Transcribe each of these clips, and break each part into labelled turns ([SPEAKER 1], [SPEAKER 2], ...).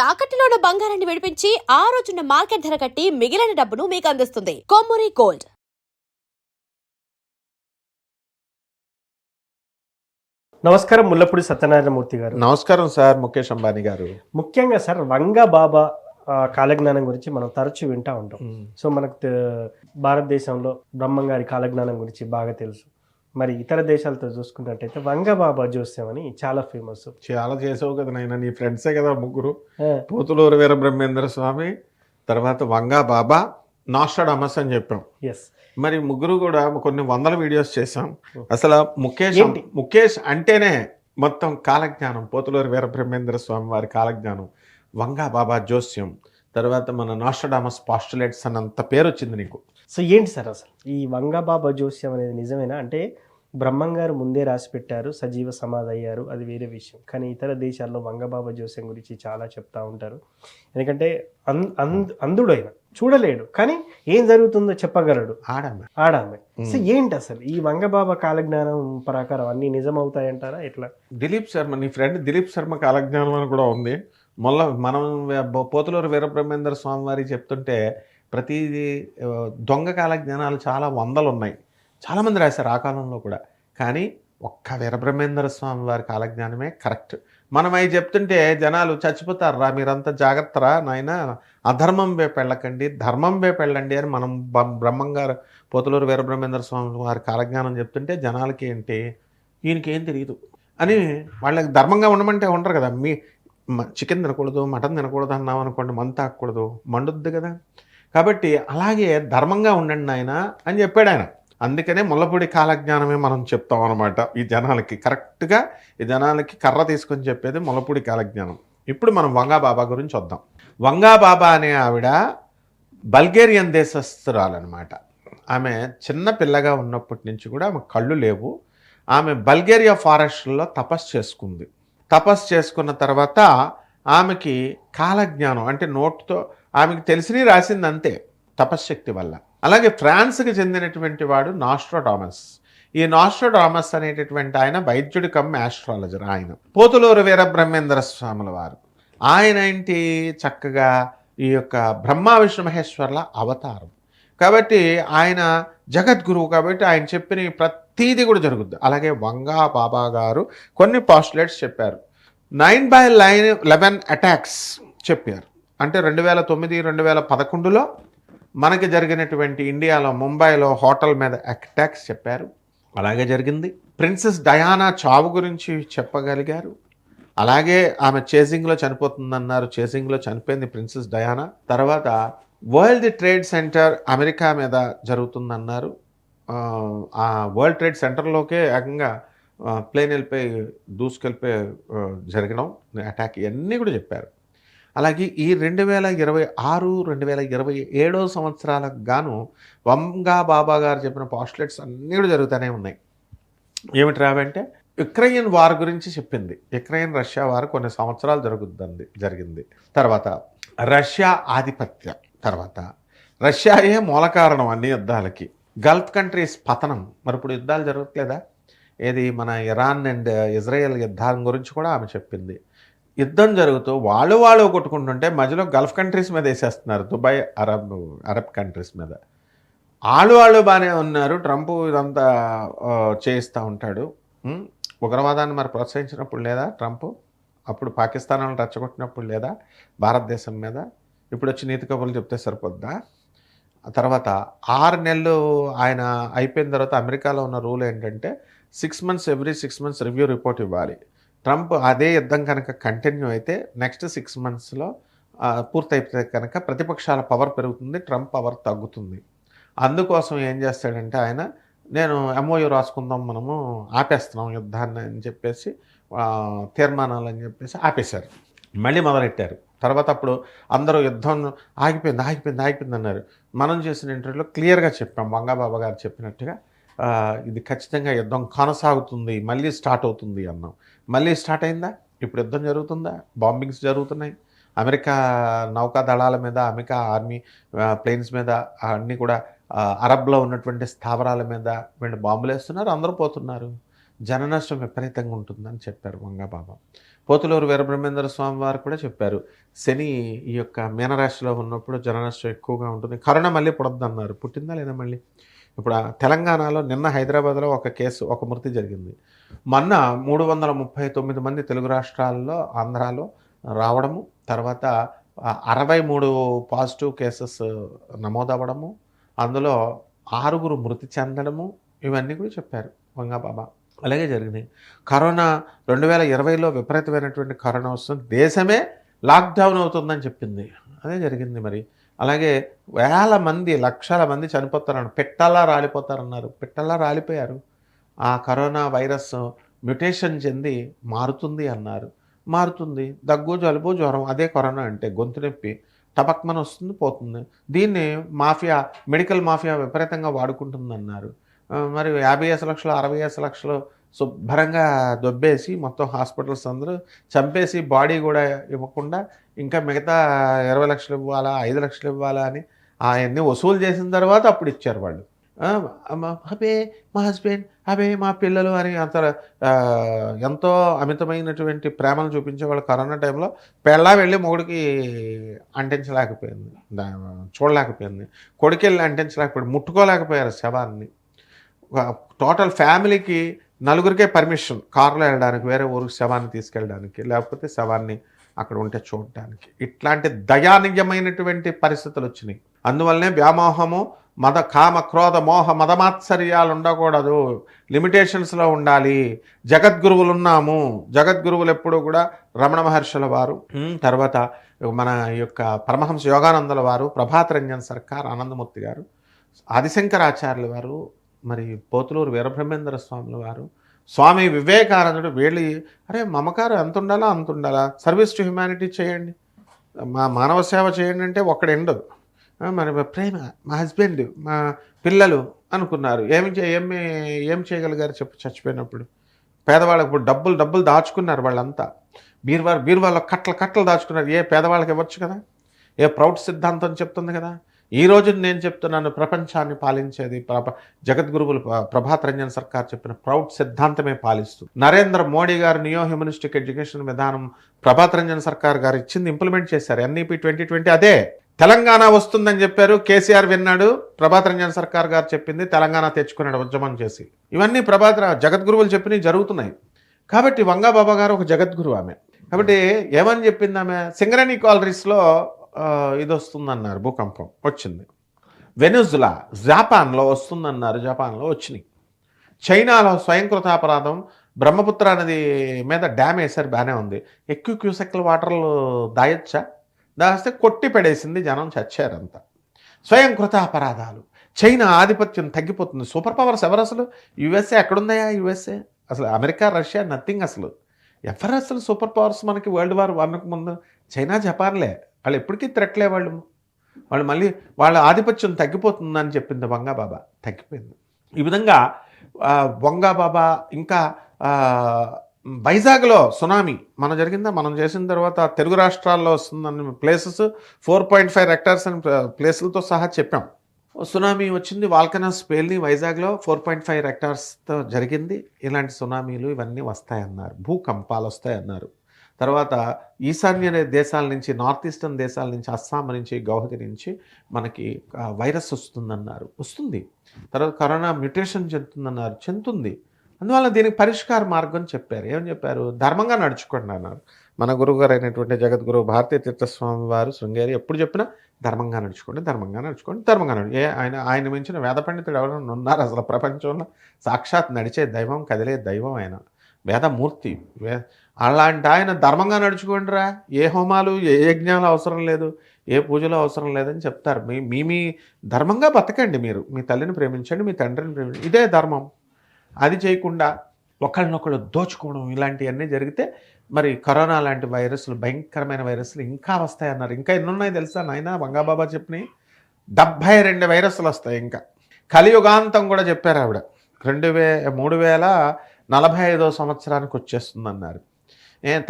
[SPEAKER 1] తాకట్టులో ఉన్న బంగారాన్ని విడిపించి ఆ రోజున్న మార్కెట్ ధర కట్టి మిగిలిన డబ్బును మీకు అందిస్తుంది కొమ్మూరి గోల్డ్.
[SPEAKER 2] నమస్కారం ముల్లపూడి సత్యనారాయణమూర్తి గారు.
[SPEAKER 3] నమస్కారం సార్ ముఖేష్ అంబానీ గారు.
[SPEAKER 2] ముఖ్యంగా సార్ వంగా బాబా కాలజ్ఞానం గురించి మనం తరచూ వింటూ ఉంటాం. సో మనకు భారతదేశంలో బ్రహ్మంగారి కాలజ్ఞానం గురించి బాగా తెలుసు. మరి ఇతర దేశాలతో చూసుకున్నట్టయితే వంగా బాబా జోస్యం అని చాలా ఫేమస్.
[SPEAKER 3] చాలా చేసావు కదా నాయన, నీ ఫ్రెండ్సే కదా ముగ్గురు, పోతులూరు వీర బ్రహ్మేంద్ర స్వామి, తర్వాత వంగా బాబా, నాస్ట్రాడమస్ అని చెప్పాం.
[SPEAKER 2] ఎస్,
[SPEAKER 3] మరి ముగ్గురు కూడా కొన్ని వందల వీడియోస్ చేసాం. అసలు ముఖేష్ అంటేనే మొత్తం కాలజ్ఞానం, పోతులూరు వీర బ్రహ్మేంద్ర స్వామి వారి కాలజ్ఞానం, వంగా బాబా జోస్యం, తర్వాత మన నాస్ట్రాడమస్ పాస్టులేట్స్ అన్నంత పేరు వచ్చింది నీకు.
[SPEAKER 2] సో ఏంటి సార్ అసలు ఈ వంగా బాబా జోస్యం అనేది నిజమేనా? అంటే బ్రహ్మంగారు ముందే రాసి పెట్టారు, సజీవ సమాధి అయ్యారు, అది వేరే విషయం. కానీ ఇతర దేశాల్లో వంగా బాబా జోస్యం గురించి చాలా చెప్తా ఉంటారు. ఎందుకంటే అంధుడు అయినా చూడలేడు, కానీ ఏం జరుగుతుందో చెప్పగలడు ఆడామె. సో ఏంటి అసలు ఈ వంగబాబా కాలజ్ఞానం ప్రకారం అన్ని నిజం అవుతాయంటారా ఎట్లా?
[SPEAKER 3] దిలీప్ శర్మ, నీ ఫ్రెండ్ దిలీప్ శర్మ కాలజ్ఞానం అని కూడా ఉంది. మొన్న మనం పోతులూరు వీరబ్రహ్మేంద్ర స్వామి వారి చెప్తుంటే ప్రతిదీ దొంగ కాలజ్ఞానాలు చాలా వందలు ఉన్నాయి, చాలామంది రాశారు ఆ కాలంలో కూడా. కానీ ఒక్క వీరబ్రహ్మేంద్ర స్వామి వారి కాలజ్ఞానమే కరెక్ట్. మనం అవి చెప్తుంటే జనాలు చచ్చిపోతారు, రా మీరంతా జాగ్రత్తరా నాయన, అధర్మం వైపు వెళ్ళకండి, ధర్మం వైపు వెళ్ళండి అని మనం బ్రహ్మంగారు పోతులూరు వీరబ్రహ్మేంద్ర స్వామి వారి కాలజ్ఞానం చెప్తుంటే జనాలకి ఏంటి, ఈయనకేం తెలియదు అని వాళ్ళకి ధర్మంగా ఉండమంటే ఉండరు కదా. చికెన్ తినకూడదు, మటన్ తినకూడదు అన్నాం అనుకోండి, మందు తాకూడదు, మండుద్ది కదా. కాబట్టి అలాగే ధర్మంగా ఉండండి ఆయన అని చెప్పాడు ఆయన. అందుకనే ముల్లపూడి కాలజ్ఞానమే మనం చెప్తాం అనమాట ఈ జనాలకి. కరెక్ట్గా ఈ జనాలకి కర్ర తీసుకొని చెప్పేది ముల్లపూడి కాలజ్ఞానం. ఇప్పుడు మనం వంగా బాబా గురించి వద్దాం. వంగా బాబా అనే ఆవిడ బల్గేరియన్ దేశస్తురాలన్నమాట. ఆమె చిన్న పిల్లగా ఉన్నప్పటి నుంచి కూడా ఆమె కళ్ళు లేవు. ఆమె బల్గేరియా ఫారెస్ట్లో తపస్సు చేసుకున్న తర్వాత ఆమెకి కాలజ్ఞానం అంటే నోటుతో ఆమెకి తెలిసినవి రాసింది అంతే, తపశ్శక్తి వల్ల. అలాగే ఫ్రాన్స్కి చెందినటువంటి వాడు నాస్ట్రాడమస్. ఈ నాస్ట్రాడమస్ అనేటటువంటి ఆయన వైద్యుడి కమ్ ఆస్ట్రాలజర్. ఆయన పోతులూరు వీర బ్రహ్మేంద్ర స్వాముల వారు. ఆయన ఏంటి చక్కగా ఈ యొక్క బ్రహ్మ విష్ణు మహేశ్వర్ల అవతారం కాబట్టి ఆయన జగద్గురువు. కాబట్టి ఆయన చెప్పిన ప్రతీది కూడా జరుగుద్ది. అలాగే వంగా బాబా గారు కొన్ని పాస్టులేట్స్ చెప్పారు. 9/11 అటాక్స్ చెప్పారు. అంటే 2009, 2011లో మనకి జరిగినటువంటి ఇండియాలో ముంబైలో హోటల్ మీద అటాక్స్ చెప్పారు, అలాగే జరిగింది. ప్రిన్సెస్ డయానా చావు గురించి చెప్పగలిగారు. అలాగే ఆమె చేజింగ్లో చనిపోతుందన్నారు, చేజింగ్లో చనిపోయింది ప్రిన్సెస్ డయానా. తర్వాత వరల్డ్ ట్రేడ్ సెంటర్ అమెరికా మీద జరుగుతుందన్నారు. ఆ వరల్డ్ ట్రేడ్ సెంటర్లోకే ఏకంగా ప్లేన్ వెళ్ళిపోయి దూసుకెళ్ళిపోయి జరగడం అటాక్, ఇవన్నీ కూడా చెప్పారు. అలాగే ఈ 2026, 2027 సంవత్సరాలకు గాను వంగా బాబా గారు చెప్పిన పాస్టులేట్స్ అన్నీ కూడా జరుగుతూనే ఉన్నాయి. ఏమిటి రావంటే యుక్రెయిన్ వార్ గురించి చెప్పింది. యుక్రెయిన్ రష్యా వార్ కొన్ని సంవత్సరాలు జరిగింది. తర్వాత రష్యా ఆధిపత్యం, తర్వాత రష్యాయే మూల కారణం అన్ని యుద్ధాలకి. గల్ఫ్ కంట్రీస్ పతనం, మరి ఇప్పుడు యుద్ధాలు జరగట్లేదా? ఏది మన ఇరాన్ అండ్ ఇజ్రాయెల్ యుద్ధం గురించి కూడా ఆమె చెప్పింది. యుద్ధం జరుగుతూ వాళ్ళు కొట్టుకుంటుంటే మధ్యలో గల్ఫ్ కంట్రీస్ మీద వేసేస్తున్నారు, దుబాయ్ అరబ్ కంట్రీస్ మీద. వాళ్ళు బాగానే ఉన్నారు, ట్రంప్ ఇదంతా చేయిస్తూ ఉంటాడు. ఉగ్రవాదాన్ని మరి ప్రోత్సహించినప్పుడు లేదా ట్రంప్? అప్పుడు పాకిస్తాన్ వాళ్ళని రెచ్చగొట్టినప్పుడు లేదా భారతదేశం మీద? ఇప్పుడు వచ్చి నీతి కబుర్లు చెప్తే సరిపోద్దా? తర్వాత 6 నెలలు ఆయన అయిపోయిన తర్వాత అమెరికాలో ఉన్న రూల్ ఏంటంటే 6 months, every 6 months review report ఇవ్వాలి. ట్రంప్ అదే యుద్ధం కనుక కంటిన్యూ అయితే నెక్స్ట్ 6 monthsలో పూర్తయితే కనుక ప్రతిపక్షాల పవర్ పెరుగుతుంది, ట్రంప్ పవర్ తగ్గుతుంది. అందుకోసం ఏం చేస్తాడంటే ఆయన, నేను MOU రాసుకుందాం, మనము ఆపేస్తున్నాం యుద్ధాన్ని అని చెప్పేసి తీర్మానాలు అని చెప్పేసి ఆపేశారు. మళ్ళీ మొదలెట్టారు. తర్వాత అప్పుడు అందరూ యుద్ధం ఆగిపోయింది అన్నారు. మనం చేసిన ఇంటర్వ్యూలో క్లియర్గా చెప్పాం, వంగాబాబా గారు చెప్పినట్టుగా ఇది ఖచ్చితంగా యుద్ధం కొనసాగుతుంది, మళ్ళీ స్టార్ట్ అవుతుంది అన్నాం. మళ్ళీ స్టార్ట్ అయిందా? ఇప్పుడు యుద్ధం జరుగుతుందా? బాంబింగ్స్ జరుగుతున్నాయి. అమెరికా నౌకా దళాల మీద, అమెరికా ఆర్మీ ప్లేన్స్ మీద, అన్నీ కూడా అరబ్లో ఉన్నటువంటి స్థావరాల మీద వీళ్ళు బాంబులు వేస్తున్నారు, అందరూ పోతున్నారు. జన నష్టం విపరీతంగా ఉంటుందని చెప్పారు వంగాబాబా. పోతులూరు వీరబ్రహ్మేంద్ర స్వామి వారు కూడా చెప్పారు, శని ఈ యొక్క మీనరాశిలో ఉన్నప్పుడు జననష్టం ఎక్కువగా ఉంటుంది, కరోనా మళ్ళీ పుడద్దన్నారు. పుట్టిందా లేదా మళ్ళీ? ఇప్పుడు తెలంగాణలో నిన్న హైదరాబాద్లో ఒక కేసు, ఒక మృతి జరిగింది. మొన్న 339 మంది తెలుగు రాష్ట్రాల్లో, ఆంధ్రాలో రావడము, తర్వాత 63 పాజిటివ్ కేసెస్ నమోదవ్వడము, అందులో 6 మృతి చెందడము, ఇవన్నీ కూడా చెప్పారు వంగబాబా. అలాగే జరిగినాయి. కరోనా 2020లో విపరీతమైనటువంటి కరోనా వస్తుంది, దేశమే లాక్డౌన్ అవుతుందని చెప్పింది, అదే జరిగింది. మరి అలాగే వేల మంది, లక్షల మంది చనిపోతారన్నారు, పిట్టల్లా రాలిపోతారన్నారు, పిట్టల్లా రాలిపోయారు. ఆ కరోనా వైరస్ మ్యుటేషన్ చెంది మారుతుంది అన్నారు, మారుతుంది. దగ్గు, జలుబు, జ్వరం, అదే కరోనా అంటే గొంతు నొప్పి టపక్మని వస్తుంది, పోతుంది. దీన్ని మాఫియా, మెడికల్ మాఫియా విపరీతంగా వాడుకుంటుందన్నారు. మరి 50 లక్షలు 60 లక్షలు శుభ్రంగా దొబ్బేసి మొత్తం హాస్పిటల్స్ అందరూ చంపేసి బాడీ కూడా ఇవ్వకుండా ఇంకా మిగతా 20 లక్షలు ఇవ్వాలా, 5 లక్షలు ఇవ్వాలా అని అవన్నీ వసూలు చేసిన తర్వాత అప్పుడు ఇచ్చారు వాళ్ళు. అబే మా హస్బెండ్, అబే మా పిల్లలు అని అంత ఎంతో అమితమైనటువంటి ప్రేమను చూపించేవాళ్ళు. కరోనా టైంలో పెళ్ళా వెళ్ళి మొగుడికి అంటించలేకపోయింది, చూడలేకపోయింది, కొడుకెళ్ళి అంటించలేకపోయింది, ముట్టుకోలేకపోయారు శవాన్ని. టోటల్ ఫ్యామిలీకి 4గురికే పర్మిషన్ కారులో వెళ్ళడానికి, వేరే ఊరికి శవాన్ని తీసుకెళ్ళడానికి, లేకపోతే శవాన్ని అక్కడ ఉంటే చూడడానికి. ఇట్లాంటి దయానీయమైనటువంటి పరిస్థితులు వచ్చినాయి. అందువల్లనే వ్యామోహము, మద, కామ, క్రోధ, మోహ, మదమాత్సర్యాలు ఉండకూడదు, లిమిటేషన్స్లో ఉండాలి. జగద్గురువులు ఉన్నాము. జగద్గురువులు ఎప్పుడూ కూడా రమణ మహర్షుల వారు, తర్వాత మన యొక్క పరమహంస యోగానందుల వారు, ప్రభాత్ రంజన్ సర్కార్, ఆనందమూర్తి గారు, ఆదిశంకరాచార్యుల వారు, మరి పోతులూరు వీరబ్రహ్మేంద్ర స్వాముల వారు, స్వామి వివేకానందుడు, వీళ్ళు అరే మమకారం ఎంత ఉండాలో అంత ఉండాలా, సర్వీస్ టు హ్యుమానిటీ చేయండి, మా మానవ సేవ చేయండి అంటే ఒక్కడ ఎండదు. మరి ప్రేమ, మా హస్బెండ్, మా పిల్లలు అనుకున్నారు. ఏం చేయగలిగారు చెప్పు? చచ్చిపోయినప్పుడు పేదవాళ్ళకి ఇప్పుడు డబ్బులు దాచుకున్నారు వాళ్ళంతా, బీరువాళ్ళలో కట్టలు దాచుకున్నారు. ఏ పేదవాళ్ళకి ఇవ్వచ్చు కదా? ఏ ప్రౌఢ సిద్ధాంతం చెప్తుంది కదా? ఈ రోజు నేను చెప్తున్నాను, ప్రపంచాన్ని పాలించేది జగద్గురువులు ప్రభాత్ రంజన్ సర్కార్ చెప్పిన ప్రౌఢ సిద్ధాంతమే పాలిస్తుంది. నరేంద్ర మోడీ గారు నియో హ్యూమనిస్టిక్ ఎడ్యుకేషన్ విధానం ప్రభాత్ రంజన్ సర్కార్ గారు ఇచ్చింది ఇంప్లిమెంట్ చేశారు. ఎన్ఈపి 2020 అదే. తెలంగాణ వస్తుందని చెప్పారు, కేసీఆర్ విన్నాడు, ప్రభాత్ రంజన్ సర్కార్ గారు చెప్పింది తెలంగాణ తెచ్చుకున్నాడు ఉద్యమం చేసి. ఇవన్నీ జగద్గురువులు చెప్పినవి జరుగుతున్నాయి. కాబట్టి వంగబాబా గారు ఒక జగద్గురు ఆమె. కాబట్టి ఏమని చెప్పింది ఆమె? సింగరేణి కాలరీస్లో ఇది వస్తుందన్నారు, భూకంపం వచ్చింది. వెనుజులా, జపాన్లో వస్తుందన్నారు, జపాన్లో వచ్చినాయి. చైనాలో స్వయంకృతాపరాధం, బ్రహ్మపుత్ర నది మీద డ్యామ్ వేసారు, బాగానే ఉంది. ఎక్కువ క్యూసెక్ల వాటర్లు దాయొచ్చా? దాస్తే కొట్టి పడేసింది, జనం చచ్చారంతా. స్వయంకృతాపరాధాలు. చైనా ఆధిపత్యం తగ్గిపోతుంది. సూపర్ పవర్స్ ఎవరు అసలు? యుఎస్ఏ ఎక్కడుందయా? యుఎస్ఏ అసలు, అమెరికా, రష్యా నథింగ్ అసలు. ఎవరు అసలు సూపర్ పవర్స్ మనకి? వరల్డ్ వార్ 1కు ముందు చైనా, జపాన్లే. వాళ్ళు ఎప్పటికీ త్రెట్లే. వాళ్ళు మళ్ళీ వాళ్ళ ఆధిపత్యం తగ్గిపోతుందని చెప్పింది వంగబాబా, తగ్గిపోయింది. ఈ విధంగా వంగబాబా ఇంకా వైజాగ్లో సునామీ జరిగిందా? మనం చేసిన తర్వాత తెలుగు రాష్ట్రాల్లో వస్తుందని ప్లేసెస్ 4.5 హెక్టార్స్ అని ప్లేసులతో సహా చెప్పాం. సునామీ వచ్చింది, వాల్కనస్ పేల్ని వైజాగ్లో 4.5 హెక్టార్స్తో జరిగింది. ఇలాంటి సునామీలు ఇవన్నీ వస్తాయన్నారు, భూకంపాలు వస్తాయన్నారు. తర్వాత ఈశాన్య దేశాల నుంచి, నార్త్ ఈస్టర్న్ దేశాల నుంచి, అస్సాం నుంచి, గౌహతి నుంచి మనకి వైరస్ వస్తుందన్నారు, వస్తుంది. తర్వాత కరోనా మ్యుటేషన్ చెందుతుంది. అందువల్ల దీనికి పరిష్కార మార్గం చెప్పారు. ఏమని చెప్పారు? ధర్మంగా నడుచుకోండి అన్నారు. మన గురువుగారు అయినటువంటి జగద్గురు భారతీ తీర్థస్వామి వారు శృంగేరి ఎప్పుడు చెప్పినా ధర్మంగా నడుచుకోండి, ధర్మంగా నడుచుకోండి, ధర్మంగా నడుచు. ఆయన మించిన వేద పండితుడు ఎవరైనా ఉన్నారు అసలు ప్రపంచంలో? సాక్షాత్ నడిచే దైవం, కదిలే దైవం ఆయన, వేదమూర్తి. అలాంటి ఆయన ధర్మంగా నడుచుకోండిరా, ఏ హోమాలు, ఏ యజ్ఞాలు అవసరం లేదు, ఏ పూజలు అవసరం లేదని చెప్తారు. మీ ధర్మంగా బతకండి, మీరు మీ తల్లిని ప్రేమించండి, మీ తండ్రిని ప్రేమించండి, ఇదే ధర్మం. అది చేయకుండా ఒకళ్ళనొకళ్ళు దోచుకోవడం ఇలాంటివన్నీ జరిగితే మరి కరోనా లాంటి వైరస్లు, భయంకరమైన వైరస్లు ఇంకా వస్తాయన్నారు. ఇంకా ఎన్ని ఉన్నాయి తెలుసా నాయన? వంగబాబా చెప్పినాయి 72 వైరస్లు వస్తాయి. ఇంకా కలియుగాంతం కూడా చెప్పారు ఆవిడ. 3045వ సంవత్సరానికి వచ్చేస్తుందన్నారు.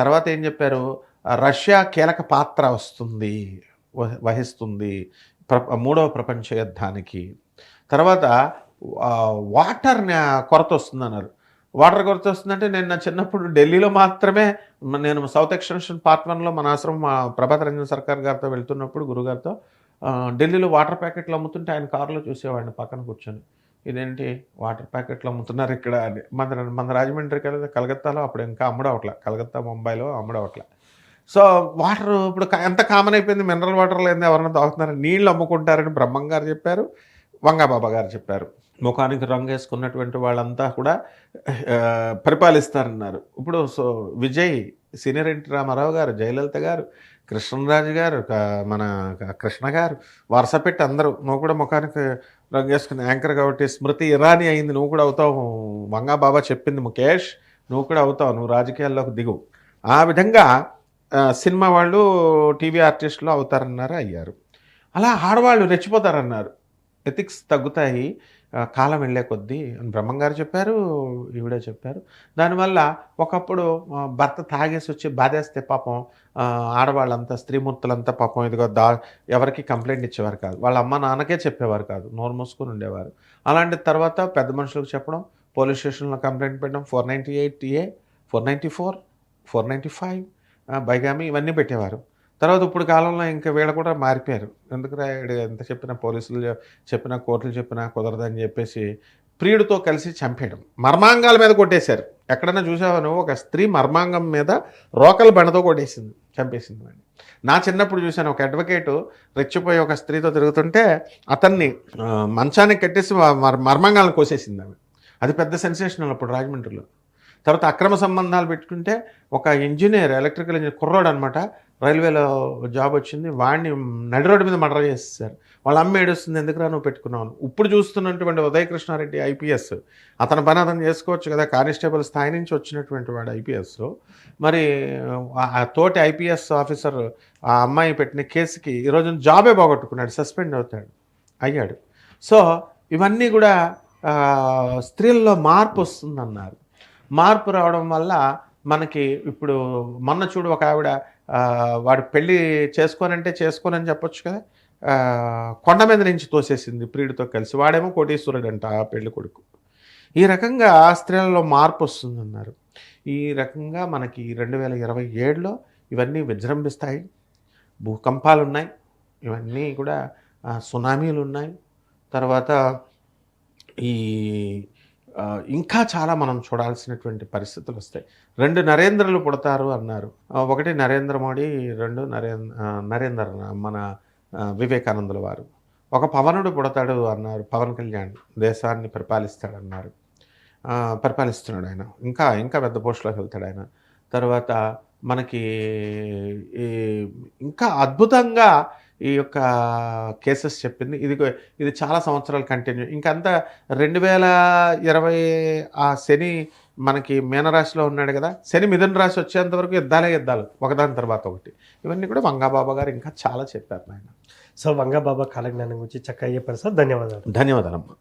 [SPEAKER 3] తర్వాత ఏం చెప్పారు? రష్యా కీలక పాత్ర వహిస్తుంది 3వ ప్రపంచ యుద్ధానికి. తర్వాత వాటర్ కొరత వస్తుందన్నారు. వాటర్ కొరత వస్తుందంటే నేను నా చిన్నప్పుడు ఢిల్లీలో మాత్రమే నేను సౌత్ ఎక్స్టెన్షన్ పార్ట్ 1లో మన ఆశ్రమం మా ప్రభాత్ రంజన్ సర్కార్ గారితో వెళ్తున్నప్పుడు గురుగారితో ఢిల్లీలో వాటర్ ప్యాకెట్లు అమ్ముతుంటే ఆయన కారులో చూసేవాడిని పక్కన కూర్చొని. ఇదేంటి వాటర్ ప్యాకెట్లు అమ్ముతున్నారు ఇక్కడ అని. మన రాజమండ్రి కలకత్తాలో అప్పుడు ఇంకా అమ్మడవట్ల, కలకత్తా ముంబైలో అమ్మడవట్ల. సో వాటర్ ఇప్పుడు ఎంత కామన్ అయిపోయింది, మినరల్ వాటర్ లేదు ఎవరన్నా తాగుతున్నారు, నీళ్ళు అమ్ముకుంటారని బ్రహ్మంగారు చెప్పారు, వంగాబాబా గారు చెప్పారు. ముఖానికి రంగు వేసుకున్నటువంటి వాళ్ళంతా కూడా పరిపాలిస్తారన్నారు. ఇప్పుడు సో విజయ్, సీనియర్ ఎన్టీ రామారావు గారు, జయలలిత గారు, కృష్ణరాజు గారు, మన కృష్ణ గారు వరుస పెట్టి అందరూ, నువ్వు కూడా ముఖానికి రంగు వేసుకుని యాంకర్ కాబట్టి స్మృతి ఇరానీ అయింది, నువ్వు కూడా అవుతావు, వంగాబాబా చెప్పింది ముఖేష్, నువ్వు కూడా అవుతావు, నువ్వు రాజకీయాల్లోకి దిగు. ఆ విధంగా సినిమా వాళ్ళు, టీవీ ఆర్టిస్టులు అవుతారన్నారు, అయ్యారు. అలా ఆడవాళ్ళు రెచ్చిపోతారన్నారు, ఎథిక్స్ తగ్గుతాయి కాలం వెళ్ళే కొద్దీ అని బ్రహ్మంగారు చెప్పారు, ఈవిడే చెప్పారు. దానివల్ల ఒకప్పుడు భర్త తాగేసి వచ్చి బాధేస్తే పాపం ఆడవాళ్ళంతా, స్త్రీమూర్తులంతా పాపం ఇదిగో ఎవరికి కంప్లైంట్ ఇచ్చేవారు కాదు, వాళ్ళ అమ్మ నాన్నకే చెప్పేవారు కాదు, నోరు మూసుకొని ఉండేవారు. అలాంటి తర్వాత పెద్ద మనుషులకు చెప్పడం, పోలీస్ స్టేషన్లో కంప్లైంట్ పెట్టడం, 498A, 494, 495 బైగామి ఇవన్నీ పెట్టేవారు. తర్వాత ఇప్పుడు కాలంలో ఇంకా వీళ్ళు కూడా మారిపోయారు. ఎందుకురా ఎంత చెప్పినా, పోలీసులు చెప్పినా, కోర్టులు చెప్పినా కుదరదని చెప్పేసి ప్రియుడితో కలిసి చంపేయడం, మర్మాంగాల మీద కొట్టేశారు. ఎక్కడన్నా చూసావా నువ్వు, ఒక స్త్రీ మర్మాంగం మీద రోకల బండతో కొట్టేసింది, చంపేసింది వాడిని. నా చిన్నప్పుడు చూశాను, ఒక అడ్వకేటు రెచ్చిపోయి ఒక స్త్రీతో తిరుగుతుంటే అతన్ని మంచానికి కట్టేసి మర్మాంగాలను కోసేసింది ఆమె. అది పెద్ద సెన్సేషనల్ అప్పుడు రాజమండ్రిలో. తర్వాత అక్రమ సంబంధాలు పెట్టుకుంటే ఒక ఇంజనీర్, ఎలక్ట్రికల్ ఇంజనీర్ కుర్రాడు అనమాట, రైల్వేలో జాబ్ వచ్చింది, వాడిని నడి రోడ్డు మీద మర్డర్ చేసేసారు. వాళ్ళ అమ్మ ఏడుస్తుంది, ఎందుకురా నువ్వు పెట్టుకున్నావు. ఇప్పుడు చూస్తున్నటువంటి ఉదయ కృష్ణారెడ్డి ఐపీఎస్, అతని పని అతను చేసుకోవచ్చు కదా, కానిస్టేబుల్ స్థాయి నుంచి వచ్చినటువంటి వాడు ఐపీఎస్. మరి ఆ తోటి ఐపీఎస్ ఆఫీసర్ ఆ అమ్మాయి పెట్టిన కేసుకి ఈరోజు జాబే పోగొట్టుకున్నాడు, సస్పెండ్ అయ్యాడు. సో ఇవన్నీ కూడా స్త్రీల్లో మార్పు వస్తుందన్నారు. మార్పు రావడం వల్ల మనకి ఇప్పుడు మొన్న చూడు, ఒక ఆవిడ వాడు పెళ్ళి చేసుకోనంటే చేసుకోనని చెప్పొచ్చు కదా, కొండ మీద నుంచి తోసేసింది ప్రియుడితో కలిసి. వాడేమో కోటీశ్వరుడు అంట ఆ పెళ్లి కొడుకు. ఈ రకంగా స్త్రీలలో మార్పు వస్తుందన్నారు. ఈ రకంగా మనకి 2027లో ఇవన్నీ విజృంభిస్తాయి. భూకంపాలు ఉన్నాయి, ఇవన్నీ కూడా సునామీలు ఉన్నాయి. తర్వాత ఈ ఇంకా చాలా మనం చూడాల్సినటువంటి పరిస్థితులు వస్తాయి. 2 నరేంద్రలు పుడతారు అన్నారు. ఒకటి నరేంద్ర మోడీ, 2 నరేంద్ర మన వివేకానందుల వారు. ఒక పవనుడు పుడతాడు అన్నారు, పవన్ కళ్యాణ్ దేశాన్ని పరిపాలిస్తాడన్నారు. పరిపాలిస్తున్నాడు ఆయన, ఇంకా ఇంకా పెద్ద పోస్టులోకి వెళ్తాడు ఆయన. తర్వాత మనకి ఇంకా అద్భుతంగా ఈ యొక్క కేసెస్ చెప్పింది. ఇది చాలా సంవత్సరాలు కంటిన్యూ. ఇంకంతా 2020 ఆ శని మనకి మీనరాశిలో ఉన్నాడు కదా, శని మిథున రాశి వచ్చేంత వరకు యుద్ధాలు ఒకదాని తర్వాత ఒకటి. ఇవన్నీ కూడా వంగాబాబా గారు ఇంకా చాలా చెప్పారు ఆయన.
[SPEAKER 2] సో వంగాబాబా కాలజ్ఞానం గురించి చక్కగా చెప్పారు సార్. ధన్యవాదాలు.
[SPEAKER 3] ధన్యవాదాలమ్మా.